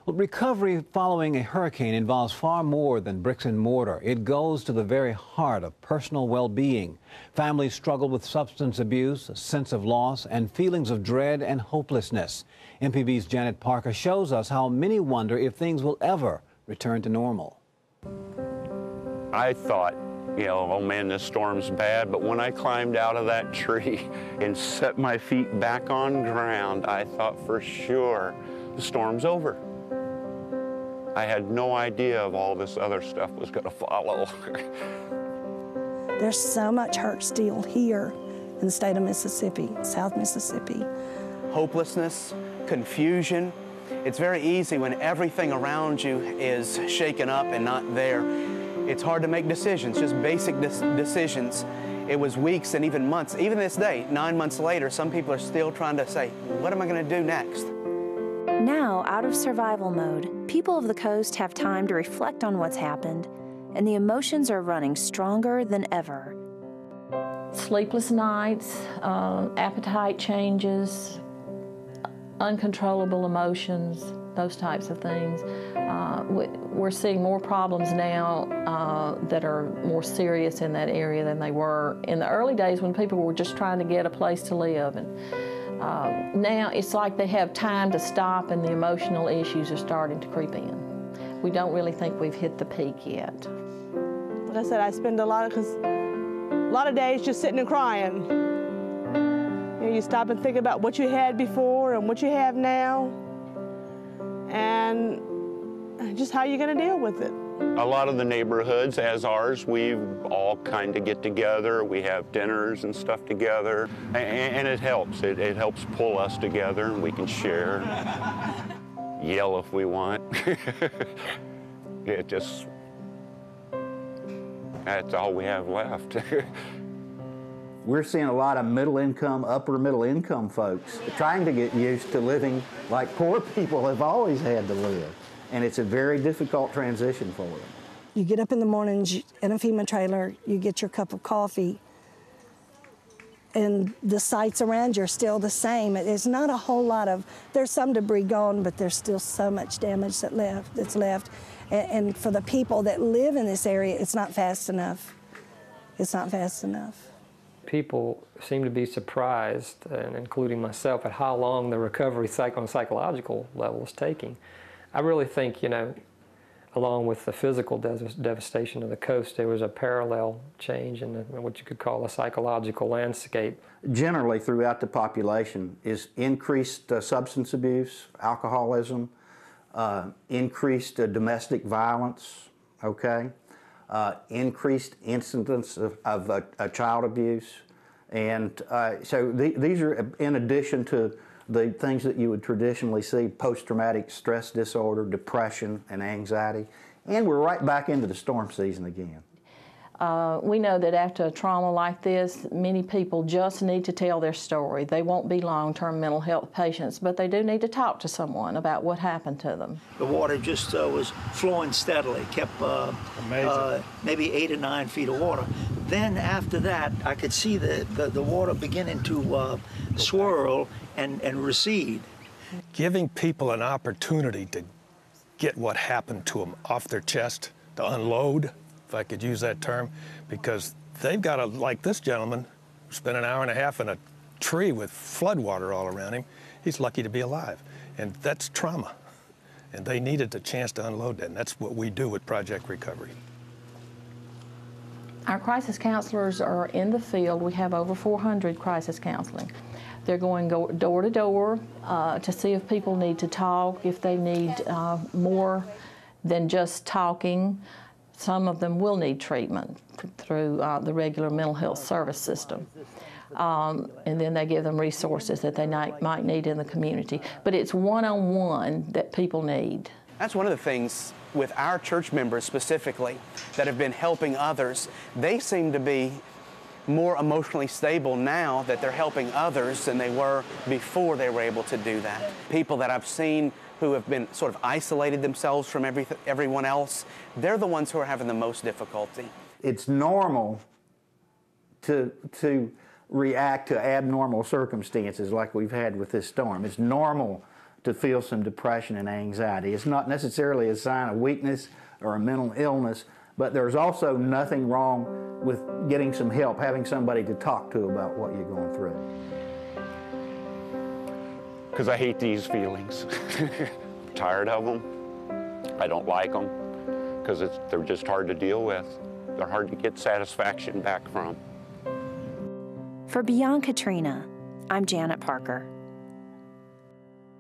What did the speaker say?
Well, recovery following a hurricane involves far more than bricks and mortar. It goes to the very heart of personal well-being. Families struggle with substance abuse, a sense of loss, and feelings of dread and hopelessness. MPB's Janet Parker shows us how many wonder if things will ever return to normal. I thought, oh man, this storm's bad, but when I climbed out of that tree and set my feet back on ground, I thought for sure the storm's over. I had no idea of all this other stuff was going to follow. There's so much hurt still here in the state of Mississippi, South Mississippi. Hopelessness, confusion. It's very easy when everything around you is shaken up and not there. It's hard to make decisions, just basic decisions. It was weeks and even months. Even this day, 9 months later, some people are still trying to say, what am I going to do next? Now, out of survival mode, people of the coast have time to reflect on what's happened, and the emotions are running stronger than ever. Sleepless nights, appetite changes, uncontrollable emotions, those types of things. We're seeing more problems now that are more serious in that area than they were in the early days when people were just trying to get a place to live. And now it's like they have time to stop and the emotional issues are starting to creep in. We don't really think we've hit the peak yet. Like I said, I spend a lot of days just sitting and crying. You stop and think about what you had before and what you have now, and just how you're going to deal with it. A lot of the neighborhoods, as ours, we all kind of get together. We have dinners and stuff together, and it helps. It helps pull us together, and we can share, yell if we want. That's all we have left. We're seeing a lot of middle income, upper middle income folks trying to get used to living like poor people have always had to live. And it's a very difficult transition for them. You get up in the mornings in a FEMA trailer, you get your cup of coffee, and the sights around you are still the same. There's not a whole lot of, there's some debris gone, but there's still so much damage that's left. And for the people that live in this area, it's not fast enough. It's not fast enough. People seem to be surprised, and including myself, at how long the recovery cycle on a psychological level is taking. I really think, along with the physical devastation of the coast, there was a parallel change in what you could call a psychological landscape. Generally throughout the population is increased substance abuse, alcoholism, increased domestic violence, okay? Increased incidence of child abuse. And so these are in addition to the things that you would traditionally see: post-traumatic stress disorder, depression, and anxiety. And we're right back into the storm season again. We know that after a trauma like this, many people just need to tell their story. They won't be long-term mental health patients, but they do need to talk to someone about what happened to them. The water just was flowing steadily, kept maybe 8 or 9 feet of water. Then after that, I could see the water beginning to swirl and recede. Giving people an opportunity to get what happened to them off their chest, to unload, if I could use that term, because they've got to, like this gentleman, who spent an hour and a half in a tree with floodwater all around him. He's lucky to be alive, and that's trauma. And they needed the chance to unload that, and that's what we do with Project Recovery. Our crisis counselors are in the field. We have over 400 crisis counseling. They're going door to door to see if people need to talk, if they need more than just talking. Some of them will need treatment through the regular mental health service system. And then they give them resources that they might need in the community. But it's one-on-one that people need. That's one of the things with our church members specifically that have been helping others. They seem to be more emotionally stable now that they're helping others than they were before they were able to do that. People that I've seen who have been sort of isolated themselves from everyone else, they're the ones who are having the most difficulty. It's normal to react to abnormal circumstances like we've had with this storm. It's normal to feel some depression and anxiety. It's not necessarily a sign of weakness or a mental illness, but there's also nothing wrong with getting some help, having somebody to talk to about what you're going through. Because I hate these feelings. I'm tired of them. I don't like them because they're just hard to deal with. They're hard to get satisfaction back from. For Beyond Katrina, I'm Janet Parker.